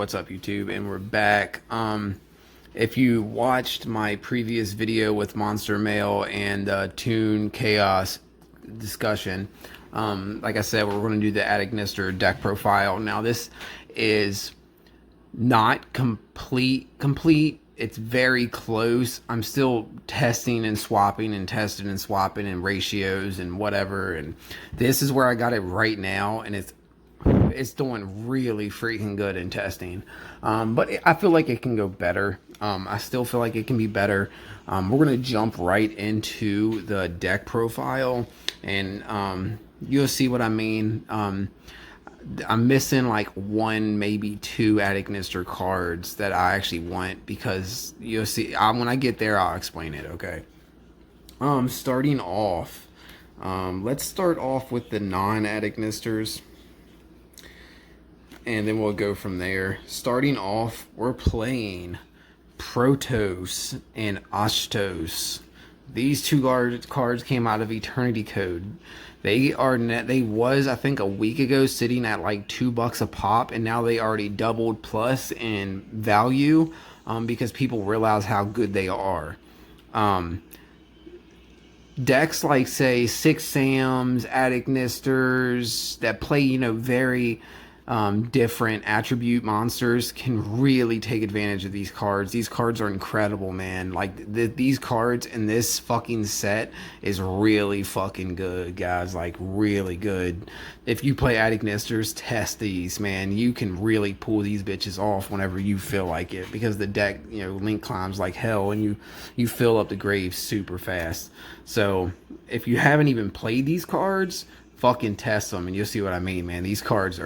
What's up, YouTube? And we're back. If you watched my previous video with Monster Mail and Toon Chaos discussion, like I said, we're going to do the Attic Nister deck profile. Now, this is not complete. It's very close. I'm still testing and swapping and testing and swapping and ratios and whatever. And this is where I got it right now, and it's doing really freaking good in testing. But I feel like it can go better. I still feel like it can be better. We're going to jump right into the deck profile, and you'll see what I mean. I'm missing like one, maybe two Attic Nister cards that I actually want, because you'll see when I get there, I'll explain it. Okay. Starting off, let's start off with the non-Attic Nisters, and then we'll go from there. Starting off, we're playing Protoss and Astos. These two cards came out of Eternity Code. They was, I think, a week ago sitting at like $2 a pop, and now they already doubled plus in value, because people realize how good they are. Decks like, say, Six Sams, Attic Nisters that play, very different attribute monsters can really take advantage of these cards. These cards are incredible, man. Like, these cards in this fucking set is really fucking good, guys. Like, really good. If you play Attic Nisters, test these, man. You can really pull these bitches off whenever you feel like it, because the deck, link climbs like hell, and you fill up the grave super fast. So if you haven't even played these cards, fucking test them, and you'll see what I mean, man. These cards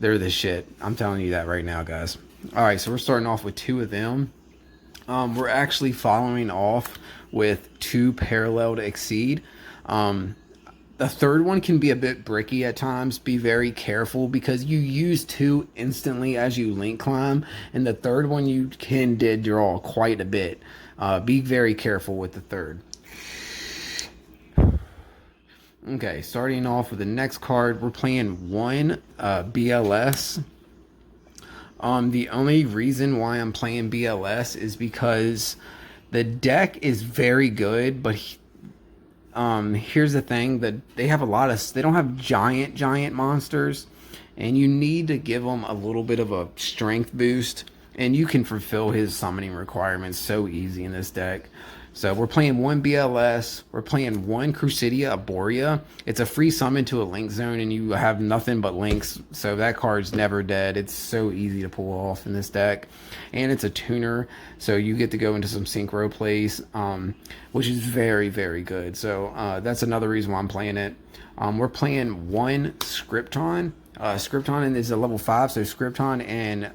they're the shit. I'm telling you that right now, guys. Alright, so we're starting off with two of them. We're actually following off with two Parallel to Exceed. The third one can be a bit bricky at times. Be very careful, because you use two instantly as you link climb, and the third one you can dead draw quite a bit. Be very careful with the third. Okay, starting off with the next card, we're playing one BLS. The only reason why I'm playing BLS is because the deck is very good, but here's the thing, that they have they don't have giant monsters, and you need to give them a little bit of a strength boost, and you can fulfill his summoning requirements so easy in this deck. So we're playing one BLS, we're playing one Crucidia Arborea. It's a free summon to a link zone, and you have nothing but links, so that card's never dead. It's so easy to pull off in this deck. And it's a tuner, so you get to go into some synchro plays, which is very, very good. So that's another reason why I'm playing it. We're playing one Scripton. Scripton is a level 5, so Scripton and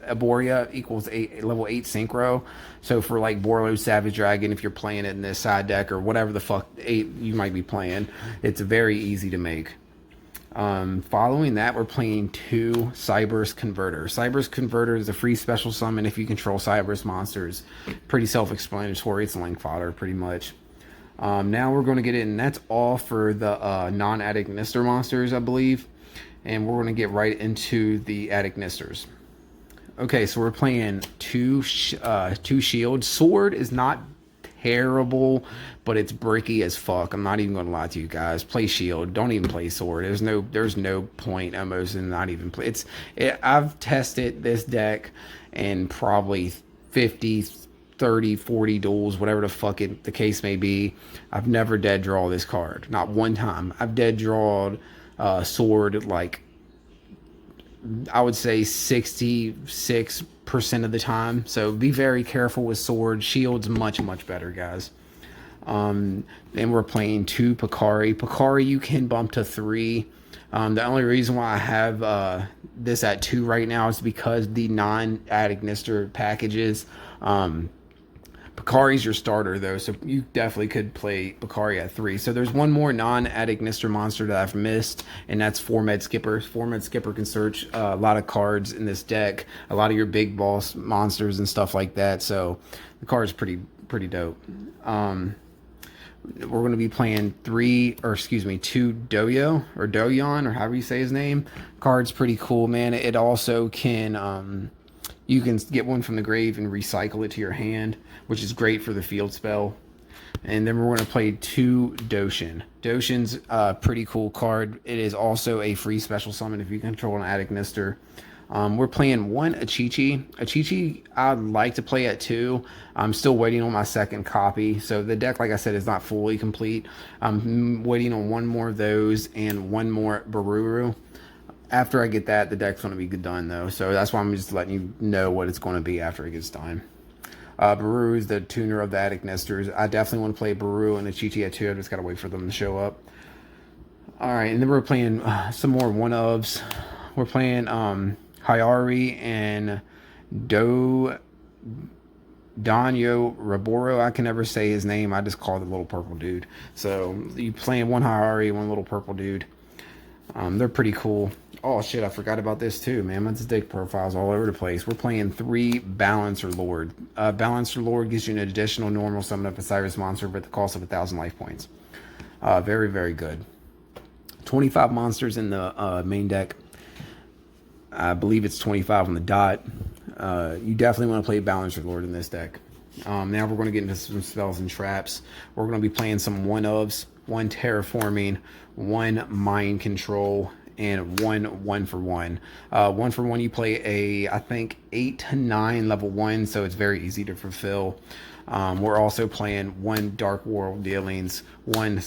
Arborea equals level 8 synchro. So for like Borlo Savage Dragon, if you're playing it in this side deck or whatever the fuck 8 you might be playing, it's very easy to make. Following that, we're playing two Cyberse Converter. Cyberse Converter is a free special summon if you control Cyberse monsters. Pretty self-explanatory. It's link fodder pretty much. Now we're going to get in. That's all for the non-Attic Nister monsters, I believe. And we're going to get right into the Attic Nisters. Okay, so we're playing two shields. Sword is not terrible, but it's bricky as fuck. I'm not even gonna lie to you guys. Play shield. Don't even play sword. There's no point almost in not even play. I've tested this deck in probably 50, 30, 40 duels, whatever the fuck the case may be. I've never dead draw this card. Not one time. I've dead drawed sword like, I would say 66% of the time. So be very careful with sword. Shield's much better, guys. Then we're playing two Picari. Picari you can bump to 3. The only reason why I have this at 2 right now is because the non-Attic Nister packages. Picari's your starter, though, so you definitely could play Picari at 3. So there's one more non-Attic Nister monster that I've missed, and that's 4-Med Skipper. 4-Med Skipper can search a lot of cards in this deck, a lot of your big boss monsters and stuff like that, so the card's pretty dope. we're going to be playing two Doyo or Doyon or however you say his name. Card's pretty cool, man. It also can, you can get one from the grave and recycle it to your hand, which is great for the field spell. And then we're going to play 2 Doshin. Doshin's a pretty cool card. It is also a free special summon if you control an Attic Nister. We're playing 1 Achichi. Achichi, I'd like to play at 2. I'm still waiting on my second copy. So the deck, like I said, is not fully complete. I'm waiting on 1 more of those and 1 more Baruru. After I get that, the deck's going to be done, though. So that's why I'm just letting you know what it's going to be after it gets done. Baru is the tuner of the Attic Nesters. I definitely want to play Baru and Achichi at 2. I just got to wait for them to show up. Alright, and then we're playing some more one-ofs. We're playing Hyari and Danyo Raboro. I can never say his name. I just call it the little purple dude. So you playing 1 Hyari, 1 little purple dude. They're pretty cool. Oh shit, I forgot about this too, man. My deck profiles all over the place. We're playing 3 Balancer Lord. Balancer Lord gives you an additional normal summon up a Cyrus monster at the cost of 1,000 life points. Very, very good. 25 monsters in the main deck. I believe it's 25 on the dot. You definitely want to play Balancer Lord in this deck. Now we're going to get into some spells and traps. We're going to be playing some 1-ofs, 1 Terraforming, 1 Mind Control, and 1 for 1. 1 for 1, you play a, I think, 8 to 9 level 1, so it's very easy to fulfill. We're also playing 1 Dark World Dealings, 1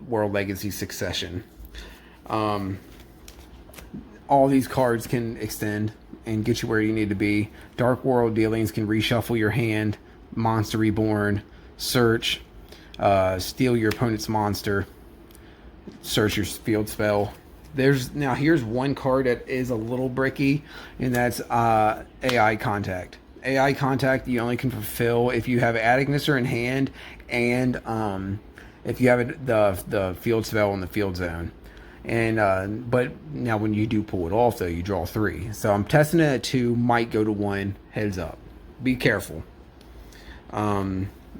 World Legacy Succession. All these cards can extend and get you where you need to be. Dark World Dealings can reshuffle your hand, Monster Reborn, search, steal your opponent's monster, search your field spell. Here's 1 card that is a little bricky, and that's AI Contact. AI Contact you only can fulfill if you have Attic Nister in hand and if you have the field spell in the field zone. And but now when you do pull it off, though, you draw 3. So I'm testing it at 2, might go to 1. Heads up, be careful.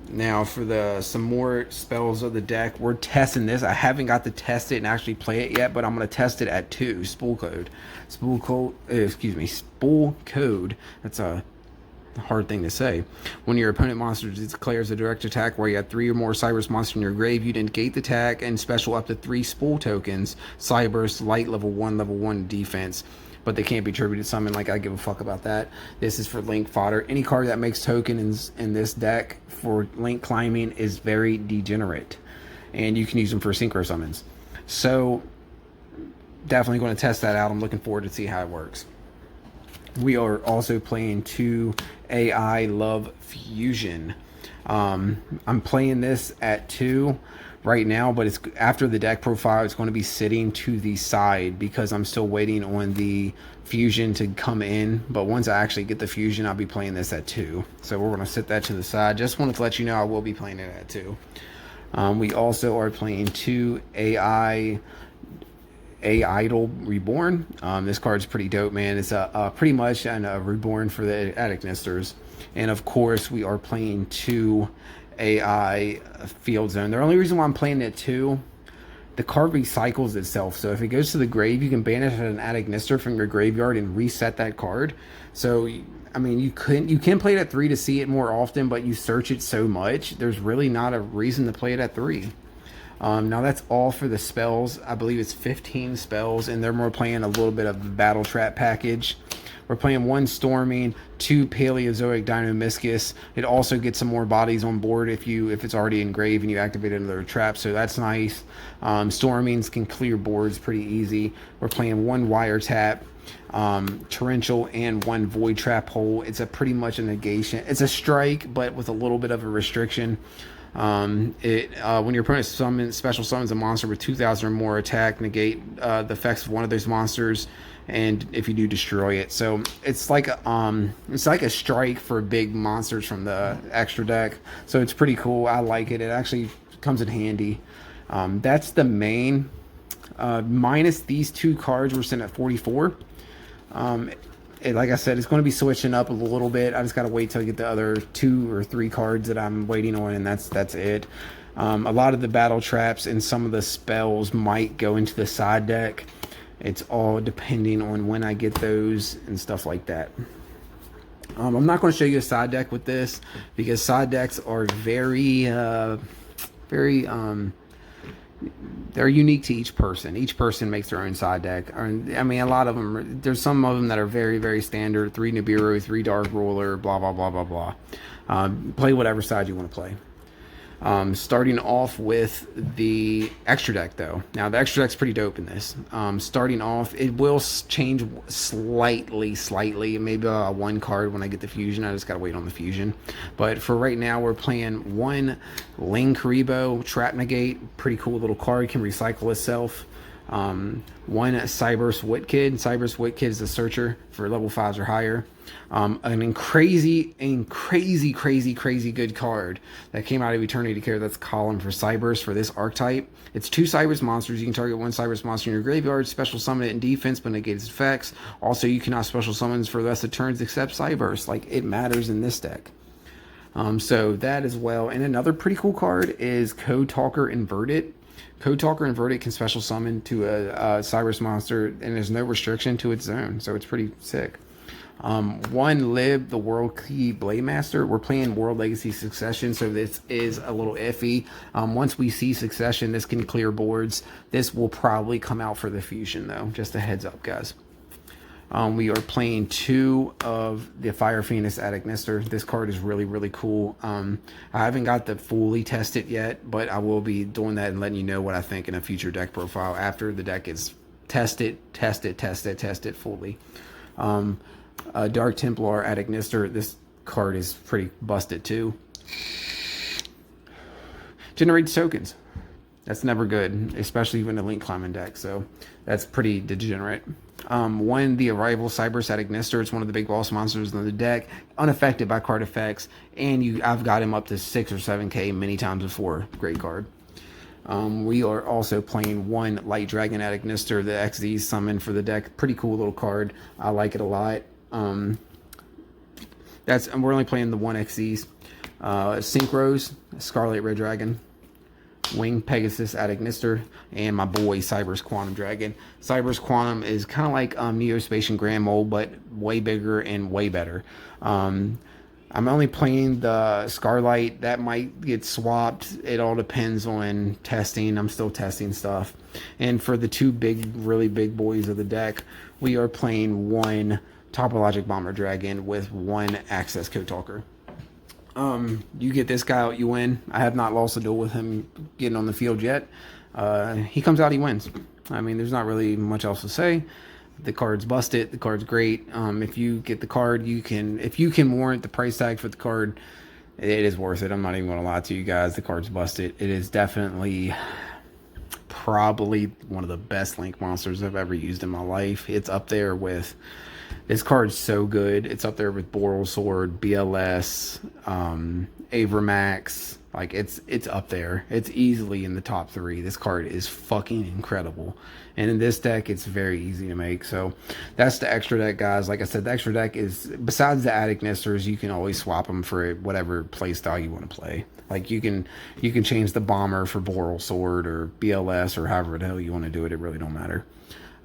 Now for some more spells of the deck, we're testing this. I haven't got to test it and actually play it yet, but I'm going to test it at 2. Spool code. Spool code. That's a hard thing to say. When your opponent monster declares a direct attack where you have 3 or more Cyrus monsters in your grave, you negate the attack and special up to 3 spool tokens. Cyberse, light, level 1 defense. But they can't be attributed to summon. Like, I give a fuck about that. This is for link fodder. Any card that makes tokens in this deck for link climbing is very degenerate. And you can use them for synchro summons. So, definitely going to test that out. I'm looking forward to see how it works. We are also playing 2 AI Love Fusion. I'm playing this at 2 right now, but it's after the deck profile. It's going to be sitting to the side because I'm still waiting on the fusion to come in. But once I actually get the fusion, I'll be playing this at 2. So we're going to sit that to the side. Just wanted to let you know I will be playing it at 2. We also are playing 2 AI Idol Reborn. This card's pretty dope, man. It's pretty much a reborn for the Attic Nesters. And of course, we are playing 2 AI Field Zone. The only reason why I'm playing it 2, the card recycles itself. So if it goes to the grave, you can banish an Attic Nister from your graveyard and reset that card. So I mean, you can play it at 3 to see it more often, but you search it so much, there's really not a reason to play it at 3. Now that's all for the spells. I believe it's 15 spells, and then we're playing a little bit of the Battle Trap package. We're playing 1 Storming, 2 Paleozoic Dinomischus. It also gets some more bodies on board if it's already engraved and you activate another trap, so that's nice. Stormings can clear boards pretty easy. We're playing 1 Wiretap, Torrential, and 1 Void Trap Hole. It's pretty much a negation. It's a strike, but with a little bit of a restriction. When your opponent special summons a monster with 2,000 or more attack, negate the effects of one of those monsters, and if you do, destroy it. So it's like a strike for big monsters from the extra deck. So it's pretty cool. I like it. It actually comes in handy. That's the main. Minus these 2 cards, we're sitting at 44. Like I said, it's going to be switching up a little bit. I just got to wait till I get the other 2 or 3 cards that I'm waiting on, and that's it. A lot of the battle traps and some of the spells might go into the side deck. It's all depending on when I get those and stuff like that. I'm not going to show you a side deck with this because side decks are very they're unique to each person. Each person makes their own side deck. I mean, a lot of them, there's some of them that are very, very standard. 3 Nibiru, 3 Dark Ruler, blah, blah, blah, blah, blah. Play whatever side you want to play. Starting off with the extra deck, though. Now, the extra deck's pretty dope in this. Starting off, it will change slightly. Maybe one card when I get the fusion. I just gotta wait on the fusion. But for right now, we're playing 1 Ling Karibo Trap Negate. Pretty cool little card. Can recycle itself. 1 Cyberse Witkid. Cyberse Witkid is a searcher for level 5s or higher. An crazy good card that came out of Eternity Care. That's Column for Cyberse for this archetype. It's 2 Cyberse monsters. You can target 1 Cyberse monster in your graveyard, special summon it in defense but negate its effects. Also, you cannot special summons for the rest of turns except Cyberse. Like, it matters in this deck. So that as well. And another pretty cool card is Code Talker Inverted. Code Talker Inverted can special summon to a Cyberse monster, and there's no restriction to its zone, so it's pretty sick. 1 Lib, the World Key Blade Master. We're playing World Legacy Succession, so this is a little iffy. Once we see Succession, this can clear boards. This will probably come out for the fusion, though. Just a heads up, guys. We are playing 2 of the Fire Phoenix Attic Nestor. This card is really cool. I haven't got to fully test it yet, but I will be doing that and letting you know what I think in a future deck profile after the deck is tested fully. Dark Templar Attic Nestor. This card is pretty busted too. Generates tokens. That's never good, especially when a link climbing deck. So that's pretty degenerate. 1 The Arrival Cyberse Attic Nestor. It's one of the big boss monsters in the deck, unaffected by card effects, and I've got him up to 6 or 7k many times before. Great card. We are also playing 1 Light Dragon Attic Nestor, the XZ summon for the deck. Pretty cool little card. I like it a lot. We're only playing the 1 XZs. Synchros, Scarlet Red Dragon, Wing Pegasus Attic Nestor, and my boy Cyberse Quantum Dragon. Cyberse Quantum is kind of like Neospacian Grand Mold, but way bigger and way better. I'm only playing the Scarlight. That might get swapped. It all depends on testing. I'm still testing stuff. And for the 2 really big boys of the deck, we are playing 1 Topologic Bomber Dragon with 1 Access Code Talker. You get this guy out, you win. I have not lost a duel with him getting on the field yet. He comes out, he wins. I mean, there's not really much else to say. The card's busted. The card's great. If you get the card, if you can warrant the price tag for the card, it is worth it. I'm not even going to lie to you guys. The card's busted. It is definitely probably one of the best Link monsters I've ever used in my life. It's up there with... This card's so good. It's up there with Boral Sword, BLS, Avramax. Like, it's up there. It's easily in the top 3. This card is fucking incredible. And in this deck, it's very easy to make. So that's the extra deck, guys. Like I said, the extra deck is, besides the Attic Nestors, you can always swap them for whatever play style you want to play. Like, you can change the Bomber for Boral Sword or BLS or however the hell you want to do it. It really don't matter.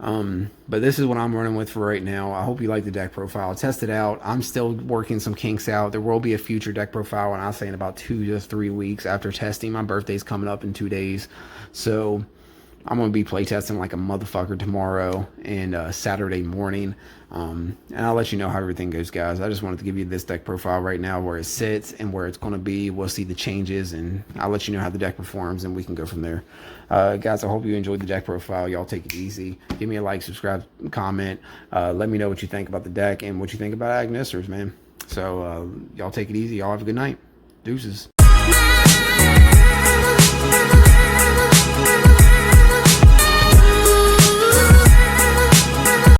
But this is what I'm running with for right now. I hope you like the deck profile. Test it out. I'm still working some kinks out. There will be a future deck profile, and I'll say in about 2 to 3 weeks after testing. My birthday's coming up in 2 days, so I'm going to be playtesting like a motherfucker tomorrow and Saturday morning. And I'll let you know how everything goes, guys. I just wanted to give you this deck profile right now, where it sits and where it's going to be. We'll see the changes, and I'll let you know how the deck performs, and we can go from there. Guys, I hope you enjoyed the deck profile. Y'all take it easy. Give me a like, subscribe, comment. Let me know what you think about the deck and what you think about Attic Nestors, man. So y'all take it easy. Y'all have a good night. Deuces.